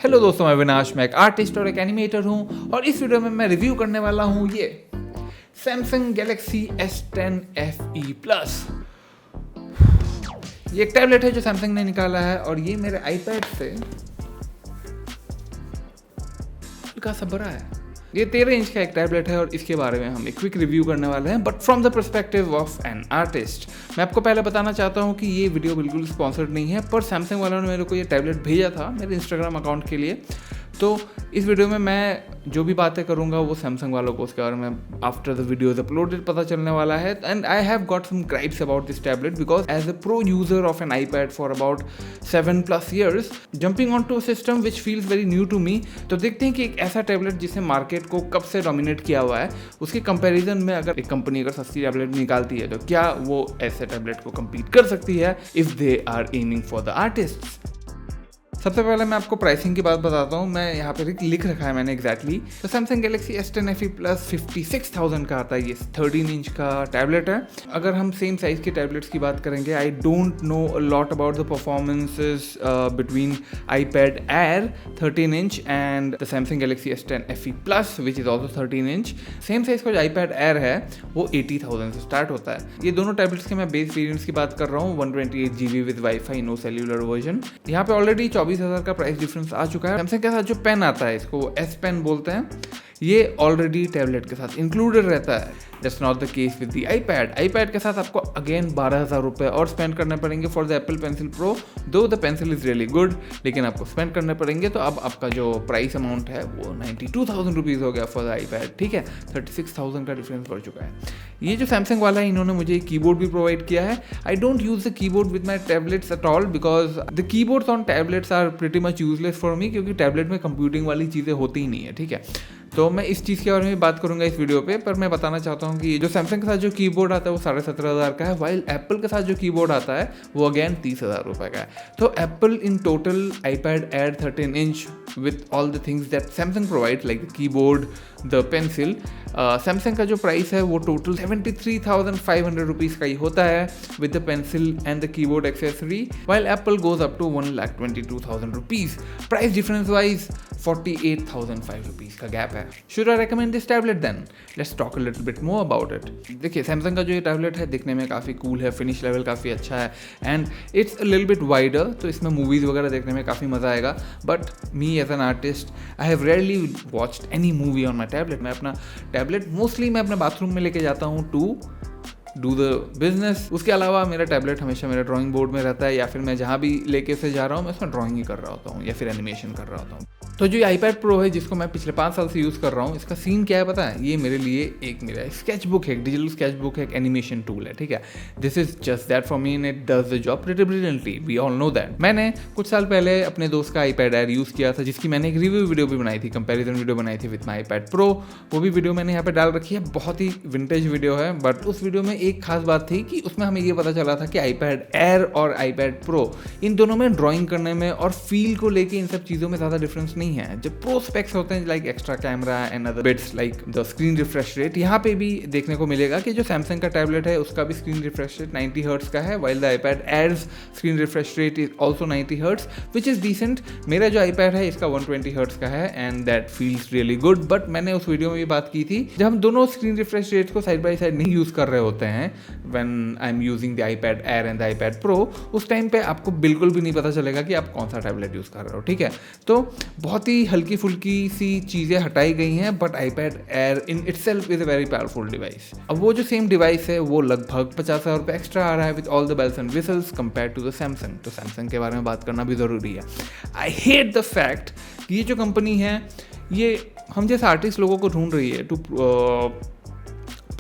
Hello दोस्तों, मैं विनाश, मैं एक आर्टिस्ट और एक एनिमेटर हूँ और इस वीडियो में मैं रिव्यू करने वाला हूँ ये Samsung Galaxy S10 FE Plus। ये एक टैबलेट है जो सैमसंग ने निकाला है और ये मेरे आईपैड से हल्का सा बड़ा है। ये 13 इंच का एक टैबलेट है और इसके बारे में हम एक क्विक रिव्यू करने वाले हैं, but from the perspective of an artist. मैं आपको पहले बताना चाहता हूँ कि ये वीडियो बिल्कुल स्पॉन्सर्ड नहीं है, पर सैमसंग वालों ने मेरे को ये टैबलेट भेजा था मेरे इंस्टाग्राम अकाउंट के लिए। तो इस वीडियो में मैं जो भी बातें करूंगा वो सैमसंग वालों को उसके बारे में after the video is uploaded पता चलने वाला है। And I have got some gripes about this tablet because as a pro user of an iPad for about 7+ years jumping on to a system which feels very new to me. तो देखते हैं कि एक ऐसा tablet जिसने market को कब से डोमिनेट किया हुआ है, उसके कंपैरिजन में अगर एक कंपनी अगर सस्ती टैबलेट निकालती है तो क्या वो ऐसे टैबलेट को कम्पीट कर सकती है if they are aiming for the artist. सबसे पहले मैं आपको प्राइसिंग की बात बताता हूँ। मैं यहाँ पे लिख रखा है मैंने एग्जैक्टली। तो Samsung Galaxy S10 FE Plus 56,000 का आता है। ये 13 इंच का टैबलेट है। अगर हम सेम साइज के टैबलेट्स की बात करेंगे, I don't know a lot about the performances between iPad Air 13 inch and the Samsung Galaxy S10 FE Plus which is also 13 inch. Same size का जो iPad Air है वो 80,000 से स्टार्ट होता है। ये दोनों टैबलेट्स के मैं बेस वेरियंट्स की बात कर रहा हूँ, 128 GB with wifi, no cellular version. यहाँ पे ऑलरेडी 24,000 का प्राइस डिफरेंस आ चुका है। सैमसंग के साथ जो पेन आता है इसको S पेन बोलते हैं, ये ऑलरेडी टैबलेट के साथ इंक्लूडेड रहता है। That's not the case with the iPad. IPad के साथ आपको अगेन 12,000 रुपये और स्पेंड करने पड़ेंगे for the Apple Pencil Pro. Though the pencil is really good, लेकिन आपको स्पेंड करने पड़ेंगे। तो अब आपका जो प्राइस अमाउंट है वो 92,000 रुपीज़ हो गया फॉर द आईपैड। ठीक है, 36,000 का डिफरेंस बढ़ चुका है। ये जो सैमसंग वाला है, इन्होंने मुझे कीबोर्ड भी प्रोवाइड किया है। I don't use the keyboard with my tablets at all because the keyboards on tablets are pretty much useless for me, क्योंकि टैबलेट में कंप्यूटिंग वाली चीज़ें होती ही नहीं है। ठीक है, तो मैं इस चीज़ के बारे में बात करूंगा इस वीडियो पे। पर मैं बताना चाहता हूँ कि जो सैमसंग के साथ जो कीबोर्ड आता है वो 17,500 का है, वाइल एप्पल के साथ जो कीबोर्ड आता है वो अगेन 30,000 रुपये का है। तो apple in total iPad Air 13 inch with all the things that Samsung provide like the keyboard, the pencil, Samsung का जो प्राइस है वो टोटल 73,500 रुपीज़ का ही होता है with the pencil and the keyboard accessory, while Apple goes up to 1,22,000 rupees. Price difference wise 48,005 rupees का gap है। Should I recommend this tablet then? Let's talk a little bit more about it. देखिए, Samsung का जो ये tablet है दिखने में काफ़ी कूल है, फिनिश लेवल काफ़ी अच्छा है and it's a little bit wider, तो इसमें मूवीज़ वगैरह देखने में काफ़ी मज़ा आएगा। But me as an artist I have rarely watched any movie on my tablet. मैं अपना टैबलेट मोस्टली मैं अपने बाथरूम में लेके जाता हूँ टू डू द बिजनेस। उसके अलावा मेरा टैबलेट हमेशा मेरे ड्राइंग बोर्ड में रहता है, या फिर मैं जहाँ भी लेके से जा रहा हूँ मैं उसमें ड्राइंग ही कर रहा होता हूँ या फिर एनिमेशन कर रहा होता हूँ। तो जो iPad Pro है जिसको मैं पिछले 5 साल से यूज़ कर रहा हूँ, इसका सीन क्या है पता है? ये मेरे लिए मेरा स्केच बुक है, डिजिटल स्केच बुक है, एक एनिमेशन टूल है। ठीक है, this is just that for me and it does the job pretty brilliantly, we all know that. मैंने कुछ साल पहले अपने दोस्त का iPad Air यूज़ किया था, जिसकी मैंने एक रिव्यू वीडियो भी बनाई थी, कंपैरिजन वीडियो बनाई थी विद माई iPad Pro। वो भी वीडियो मैंने यहाँ पे डाल रखी है, बहुत ही विंटेज वीडियो है। बट उस वीडियो में एक खास बात थी कि उसमें हमें ये पता चला था कि iPad Air और iPad Pro इन दोनों में ड्राइंग करने में और फील को लेके इन सब चीज़ों में ज़्यादा डिफरेंस नहीं है। जब प्रो स्पेक्स होते हैं like extra camera and other bits like the screen refresh rate, यहाँ पे भी देखने को मिलेगा कि जो सैमसंग का टैबलेट है उसका भी स्क्रीन रिफ्रेश रेट 90 हर्ट्स का है, while the iPad Air's screen refresh rate is also 90 hertz which is decent. मेरा जो iPad है इसका 120 हर्ट्स का है and that feels really good. But मैंने उस वीडियो में भी बात की थी, जब हम दोनों स्क्रीन रिफ्रेश रेट को साइड बाई साइड नहीं यूज़ कर रहे होते हैं, when I am using the iPad Air and the iPad Pro, उस टाइम पे आपको बिल्कुल भी नहीं पता चलेगा कि आप कौन सा टैबलेट यूज़ कर रहे हो। ठीक है, तो बहुत ही हल्की फुल्की सी चीज़ें हटाई गई हैं, but iPad Air in itself is a very powerful device. अब वो जो सेम डिवाइस है वो लगभग 50,000 रुपये एक्स्ट्रा आ रहा है with all the bells and whistles compare to the Samsung. तो सैमसंग के बारे में बात करना भी ज़रूरी है। आई हेट द फैक्ट कि ये जो कंपनी है ये हम जैसे आर्टिस्ट लोगों को ढूंढ रही है to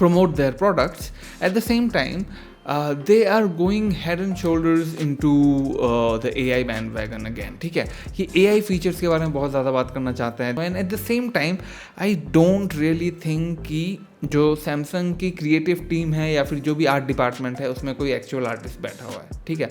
promote their products. At the same time, they are going head and shoulders into the AI bandwagon again. ठीक है, ये AI फीचर्स के बारे में बहुत ज़्यादा बात करना चाहते हैं and eight the same time I don't really think कि जो सैमसंग की क्रिएटिव टीम है या फिर जो भी आर्ट डिपार्टमेंट है उसमें कोई एक्चुअल आर्टिस्ट बैठा हुआ है, ठीक है।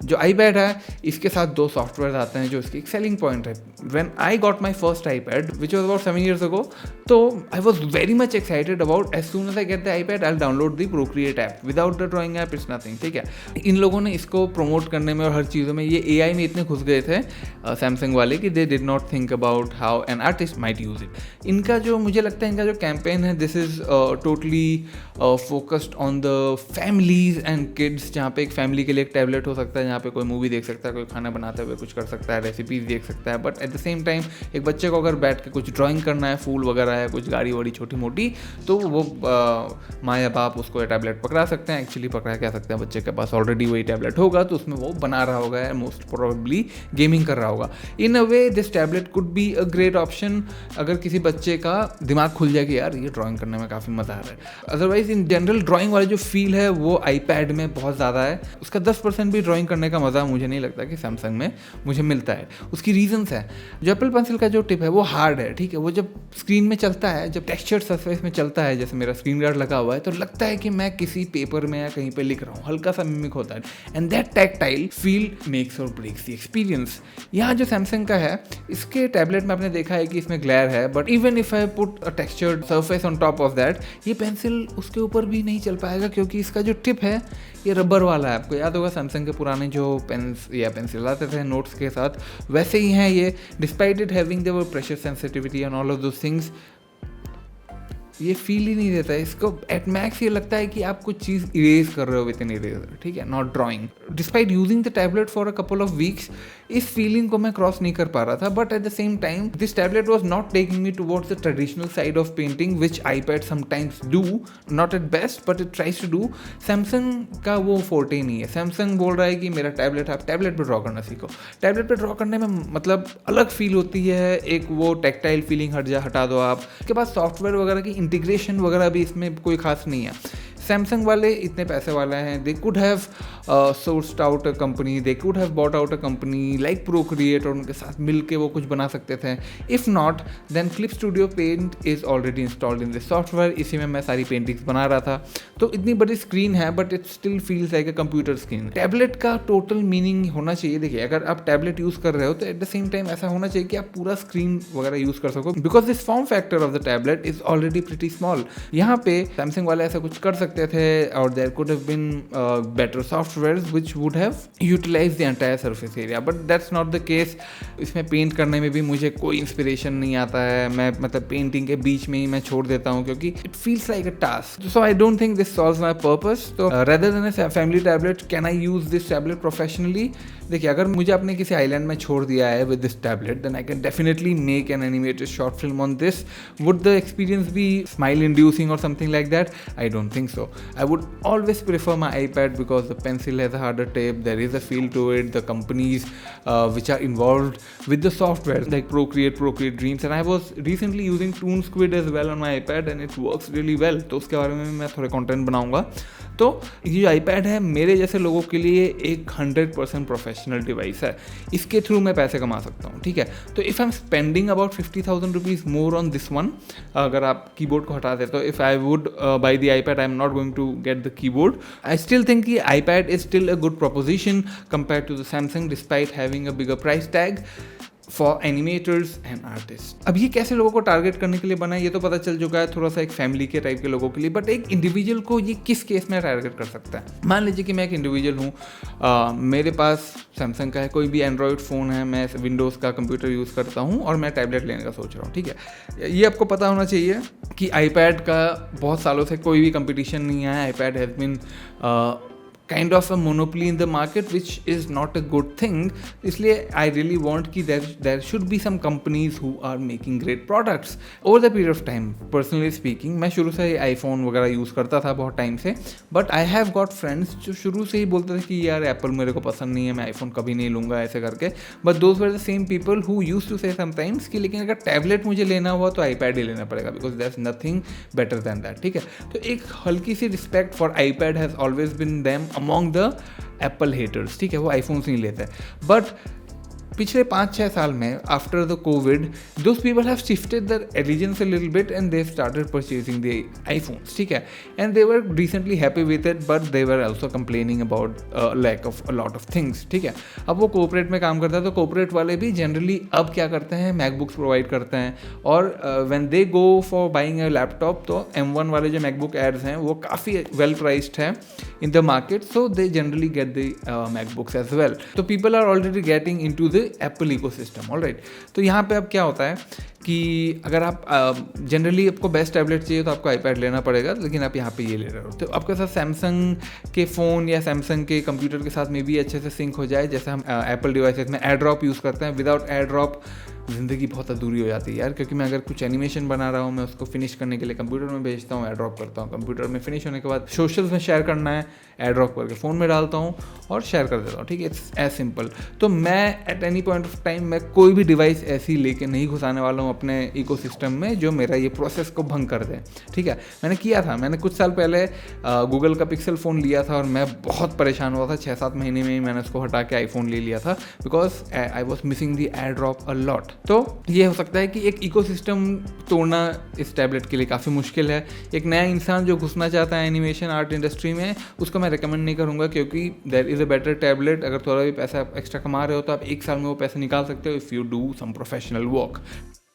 जो आईपैड है इसके साथ 2 सॉफ्टवेयर आते हैं जो इसकी एक सेलिंग पॉइंट है। When I got my first iPad which was about 7 years ago, तो I was very much excited about as soon as I get the iPad I download the Procreate app, without the drawing app it's nothing, ठीक है। इन लोगों ने इसको promote करने में और हर चीज़ों में ये AI में इतने घुस गए थे सैमसंग वाले कि they did not think about how an artist might use it. इनका जो मुझे लगता है इनका जो कैंपेन है this is totally focused on the families and kids, जहाँ पे एक फैमिली के लिए एक टैबलेट हो सकता है जहाँ पे कोई मूवी देख सकता है, कोई खाना बनाते हुए कुछ कर सकता है, रेसिपीज देख सकता है, but at the same time एक बच्चे को अगर बैठ के कुछ ड्राइंग करना है, फूल वगैरह है, कुछ गाड़ी वाड़ी छोटी मोटी, तो वो माँ या बाप उसको टैबलेट पकड़ा सकते हैं। एक्चुअली पकड़ा कह सकते हैं, बच्चे के पास ऑलरेडी वही टैबलेट होगा तो उसमें वो बना रहा होगा, मोस्ट प्रोबेबली गेमिंग कर रहा होगा। In a way this tablet could be a great option अगर किसी बच्चे का दिमाग खुल जाए कि यार ये ड्राइंग करने में काफ़ी मज़ा आ रहा है। अदरवाइज इन जनरल ड्राइंग वाली जो फील है वो आईपैड में बहुत ज़्यादा है, उसका 10% भी ड्राइंग करने का मज़ा मुझे नहीं लगता कि सैमसंग में मुझे मिलता है। उसकी रीजंस है, जो एप्पल पेंसिल का जो टिप है वो हार्ड है, ठीक है। वो जब स्क्रीन में चलता है, जब टेक्सचर्ड सरफेस में चलता है, जैसे मेरा स्क्रीन गार्ड लगा हुआ है, तो लगता है कि मैं किसी पेपर में या कहीं पे लिख रहा हूँ, हल्का सा मिमिक होता है, and that tactile feel makes और ब्रेक्स द एक्सपीरियंस। यहाँ जो सैमसंग का है इसके टैबलेट में आपने देखा है कि इसमें ग्लेयर है, but even if I put a textured surface on top of that, ये पेंसिल उसके ऊपर भी नहीं चल पाएगा क्योंकि इसका जो टिप है ये रबर वाला है। आपको याद होगा सैमसंग के पुराने जो पेन्स या पेंसिल आते थे नोट्स के साथ, वैसे ही हैं ये। Despite it having their pressure sensitivity and all of those things, ये फील ही नहीं देता है। इसको एट मैक्स ये लगता है कि आप कुछ चीज़ इरेज कर रहे हो विद एन इरेजर, ठीक है, not drawing. Despite using the tablet for a couple of weeks, इस फीलिंग को मैं क्रॉस नहीं कर पा रहा था, but at the same time this tablet was not taking me towards the traditional side of painting which iPad sometimes do, not at best but it tries to do. Samsung का वो forte नहीं है। Samsung बोल रहा है कि मेरा tablet, आप टैबलेट पर ड्रॉ करना सीखो। टैबलेट पर ड्रॉ करने में मतलब अलग फील होती है, एक वो टेक्टाइल फीलिंग हटा दो आप। उसके बाद सॉफ्टवेयर वगैरह की इंटीग्रेशन वगैरह भी इसमें कोई खास नहीं है। सैमसंग वाले इतने पैसे वाले हैं, they could have sourced out a company, they could have bought out a company like Procreate और उनके साथ मिल के वो कुछ बना सकते थे। If not then clip studio paint is already installed in this software, इसी में मैं सारी पेंटिंग्स बना रहा था। तो इतनी बड़ी स्क्रीन है but it still feels like a computer screen. Tablet का टोटल मीनिंग होना चाहिए, देखिए अगर आप टैबलेट यूज़ कर रहे हो तो एट द सेम टाइम ऐसा होना चाहिए कि आप पूरा स्क्रीन वगैरह यूज़ कर सको, because this form factor of the tablet is already pretty small. यहाँ पे सैमसंग वाले ऐसा कुछ कर सकते थे और there could have been better softwares which would have utilized the entire surface area, but that's not the case. इसमें पेंट करने में भी मुझे कोई इंस्पिरेशन नहीं आता है, मैं मतलब पेंटिंग के बीच में ही मैं छोड़ देता हूँ क्योंकि it feels like a task. So I don't think this solves my purpose. तो rather than a family tablet, can I use this tablet professionally? देखिए अगर मुझे अपने किसी आइलैंड में छोड़ दिया है with this tablet, then I can definitely make an animated short film on this. Would the experience be smile inducing और something like that? I don't think so. I would always prefer my iPad because the pencil has a harder tip, there is a feel to it, the companies which are involved with the software like Procreate Dreams, and I was recently using Toon Squid as well on my iPad and it works really well. तो उसके बारे में मैं थोड़े content बनाऊंगा। तो ये जो iPad है मेरे जैसे लोगों के लिए एक 100% प्रोफेशनल डिवाइस है, इसके थ्रू मैं पैसे कमा सकता हूँ, ठीक है। तो if I am spending about 50,000 rupees more on this one, अगर आप कीबोर्ड को हटा दे तो if I would buy the iPad, I am not going to get the keyboard. I still think the iPad is still a good proposition compared to the Samsung despite having a bigger price tag for animators and artists. अब ये कैसे लोगों को target करने के लिए बना है ये तो पता चल चुका है, थोड़ा सा एक फैमिली के टाइप के लोगों के लिए, बट एक इंडिविजुअल को ये किस केस में टारगेट कर सकता है? मान लीजिए कि मैं एक इंडिविजुअल हूँ, मेरे पास सैमसंग का है, कोई भी एंड्रॉयड फ़ोन है, मैं विंडोज़ का कंप्यूटर यूज़ करता हूँ और मैं टैबलेट लेने का सोच रहा हूँ, ठीक है। ये आपको पता होना चाहिए कि आईपैड का बहुत सालों से कोई भी कंपटीशन नहीं है। IPad has been kind of a monopoly in the market, which is not a good thing. इसलिए I really want कि there should be some companies who are making great products over the period of time. Personally speaking, मैं शुरू से ही iPhone वगैरह use करता था बहुत time से, but I have got friends जो शुरू से ही बोलते थे कि यार एप्पल मेरे को पसंद नहीं है, मैं iPhone कभी नहीं लूँगा ऐसे करके, but those were the same people who used to say sometimes कि लेकिन अगर टैबलेट मुझे लेना हुआ तो iPad ही लेना पड़ेगा because there's nothing better than that, ठीक है। तो एक हल्की सी respect for iPad has always been them among the Apple haters, ठीक है, वो iPhones नहीं लेते, बट पिछले 5-6 साल में after the covid those people have shifted their allegiance a little bit and they started purchasing the iPhones, ठीक है, and they were recently happy with it but they were also complaining about lack of a lot of things, ठीक है। अब वो corporate में काम करता है तो कॉर्पोरेट वाले भी जनरली अब क्या करते हैं, मैकबुक्स प्रोवाइड करते हैं, और when they go for buying a laptop तो M1 वाले जो मैकबुक एड्स हैं वो काफ़ी वेल प्राइस्ड है in the market, so they generally get the MacBooks as well. तो people are already getting into the Apple ecosystem, alright. तो यहाँ पे अब क्या होता है कि अगर आप जनरली आपको बेस्ट टैबलेट चाहिए तो आपको आईपैड लेना पड़ेगा, लेकिन आप यहाँ पे ये ले रहे हो तो आपके साथ सैमसंग के फ़ोन या सैमसंग के कंप्यूटर के साथ में भी अच्छे से सिंक हो जाए, जैसे हम एप्पल डिवाइसेस में एयर ड्रॉप यूज़ करते हैं। विदाउट एयर ड्रॉप ज़िंदगी बहुत अधूरी हो जाती है यार, क्योंकि मैं अगर कुछ एनिमेशन बना रहा हूँ मैं उसको फिनिश करने के लिए कंप्यूटर में भेजता हूँ, एयर ड्रॉप करता हूँ, कंप्यूटर में फिनिश होने के बाद सोशल्स में शेयर करना है, एयर ड्रॉप करके फ़ोन में डालता हूँ और शेयर कर देता हूँ, ठीक है, इट्स एज सिंपल। तो मैं at any point of time मैं कोई भी डिवाइस ऐसी लेके नहीं घुसाने वाला हूँ अपने इकोसिस्टम में जो मेरा ये प्रोसेस को भंग कर दे, ठीक है। मैंने किया था, मैंने कुछ साल पहले गूगल का पिक्सल फ़ोन लिया था और मैं बहुत परेशान हुआ था, 6-7 महीने में ही मैंने उसको हटा के आईफोन ले लिया था because I was missing the air drop a lot. तो ये हो सकता है कि एक इकोसिस्टम तोड़ना इस टैबलेट के लिए काफ़ी मुश्किल है। एक नया इंसान जो घुसना चाहता है एनिमेशन आर्ट इंडस्ट्री में उसको मैं रिकमेंड नहीं करूँगा, क्योंकि there is a better tablet. अगर थोड़ा भी पैसा एक्स्ट्रा कमा रहे हो तो आप 1 साल में वो पैसे निकाल सकते हो if you do some professional work.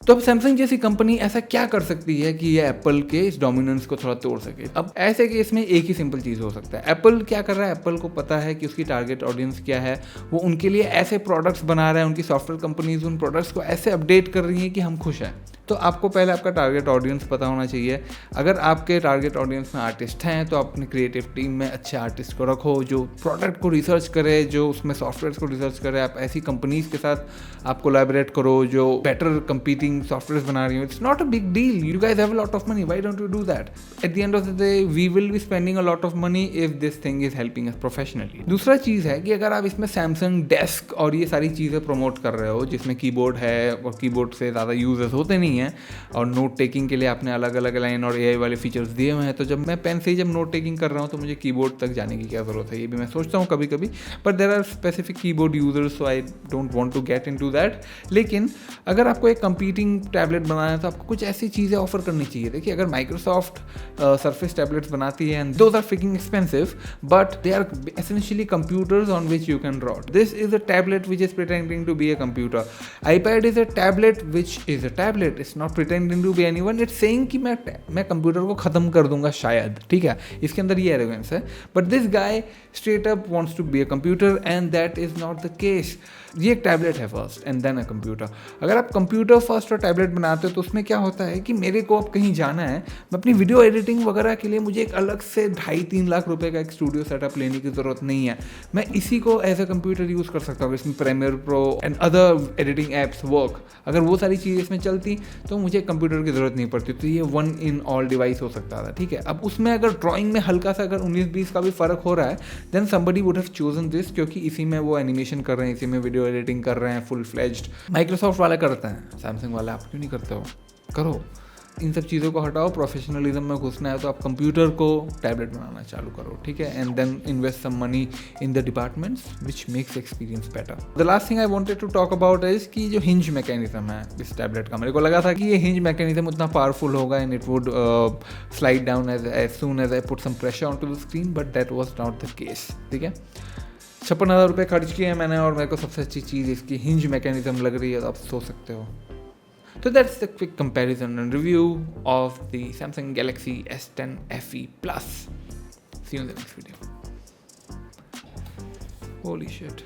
तो अब सैमसंग जैसी कंपनी ऐसा क्या कर सकती है कि ये एप्पल के इस डोमिनेंस को थोड़ा तोड़ सके? अब ऐसे केस में एक ही सिंपल चीज़ हो सकता है। एप्पल क्या कर रहा है, एप्पल को पता है कि उसकी टारगेट ऑडियंस क्या है, वो उनके लिए ऐसे प्रोडक्ट्स बना रहा है, उनकी सॉफ्टवेयर कंपनीज उन प्रोडक्ट्स को ऐसे अपडेट कर रही हैं कि हम खुश हैं। तो आपको पहले आपका टारगेट ऑडियंस पता होना चाहिए। अगर आपके टारगेट ऑडियंस में आर्टिस्ट हैं तो अपने क्रिएटिव टीम में अच्छे आर्टिस्ट को रखो जो प्रोडक्ट को रिसर्च करे, जो उसमें सॉफ्टवेयर को रिसर्च करे। आप ऐसी कंपनीज के साथ आप कोलैबोरेट करो जो बेटर कंपीटिंग सॉफ्टवेयर बना रही हो। It's not a big deal, you guys have a lot of money, why don't you do that? At the end of the day we will be spending a lot of money if this thing is helping us professionally. दूसरा चीज़ है कि अगर आप इसमें Samsung desk और ये सारी चीज़ें प्रमोट कर रहे हो जिसमें कीबोर्ड है और कीबोर्ड से ज़्यादा यूजर्स होते नहीं हैं और नोट टेकिंग के लिए आपने अलग अलग लाइन और एआई वाले फीचर्स दिए हुए हैं, तो जब मैं पेन से ही जब नोट टेकिंग कर रहा हूँ तो मुझे कीबोर्ड तक जाने की क्या ज़रूरत है? ये भी मैं सोचता हूँ कभी कभी, but there are specific keyboard users so I don't want to get into that. लेकिन अगर आपको एक कंपीटिंग टैबलेट बनाना है तो आपको कुछ ऐसी चीज़ें ऑफर करनी चाहिए। देखिए, अगर माइक्रोसॉफ्ट सर्फेस टैबलेट्स बनाती है and those are freaking expensive but they are essentially computers on which you can wrote. This is a tablet which is pretending to be a computer. iPad is a tablet which is a tablet. It's not pretending to be anyone. It's saying कि मैं computer को ख़त्म कर दूंगा शायद, ठीक है, इसके अंदर ये एरोगेंस है। But this guy straight up wants to be a computer and that is not the case. ये एक टैबलेट है first and then a computer. अगर आप कंप्यूटर फर्स्ट और टैबलेट बनाते हो तो उसमें क्या होता है कि मेरे को अब कहीं जाना है, मैं अपनी वीडियो एडिटिंग वगैरह के लिए मुझे एक अलग से 2.5-3 लाख रुपए का एक स्टूडियो सेटअप लेने की ज़रूरत नहीं है। मैं इसी को एज अ कंप्यूटर यूज़ कर सकता हूँ। इसमें Premiere Pro and other editing apps work, अगर वो सारी चीज़ें इसमें चलती तो मुझे कंप्यूटर की ज़रूरत नहीं पड़ती। तो ये वन इन ऑल डिवाइस हो सकता था, ठीक है। अब उसमें अगर ड्राइंग में हल्का सा अगर 19-20 का भी फ़र्क हो रहा है then somebody would have chosen this, क्योंकि इसी में वो एनिमेशन कर रहे हैं, इसी में वीडियो एडिटिंग कर रहे हैं फुल फ्लेज्ड। माइक्रोसॉफ्ट वाले करते हैं, सैमसंग वाले आप क्यों नहीं करते हो? करो, इन सब चीज़ों को हटाओ। प्रोफेशनलिज्म में घुसना है तो आप कंप्यूटर को टैबलेट बनाना चालू करो, ठीक है, and then invest some money in the departments which makes experience better. The last thing I wanted to talk about is कि जो हिंज मैकेनिज्म है इस टैबलेट का, मेरे को लगा था कि ये हिंज मैकेनिज्म उतना पावरफुल होगा and it would slide down as soon as I put some pressure on to the screen, but that was not the case, ठीक है। 56,000 रुपये खर्च किए हैं मैंने और मेरे को सबसे अच्छी चीज़ इसकी हिंज मैकेनिज्म लग रही है, तो आप सोच सकते हो। So that's the quick comparison and review of the Samsung Galaxy S10 FE Plus. See you in the next video. Holy shit.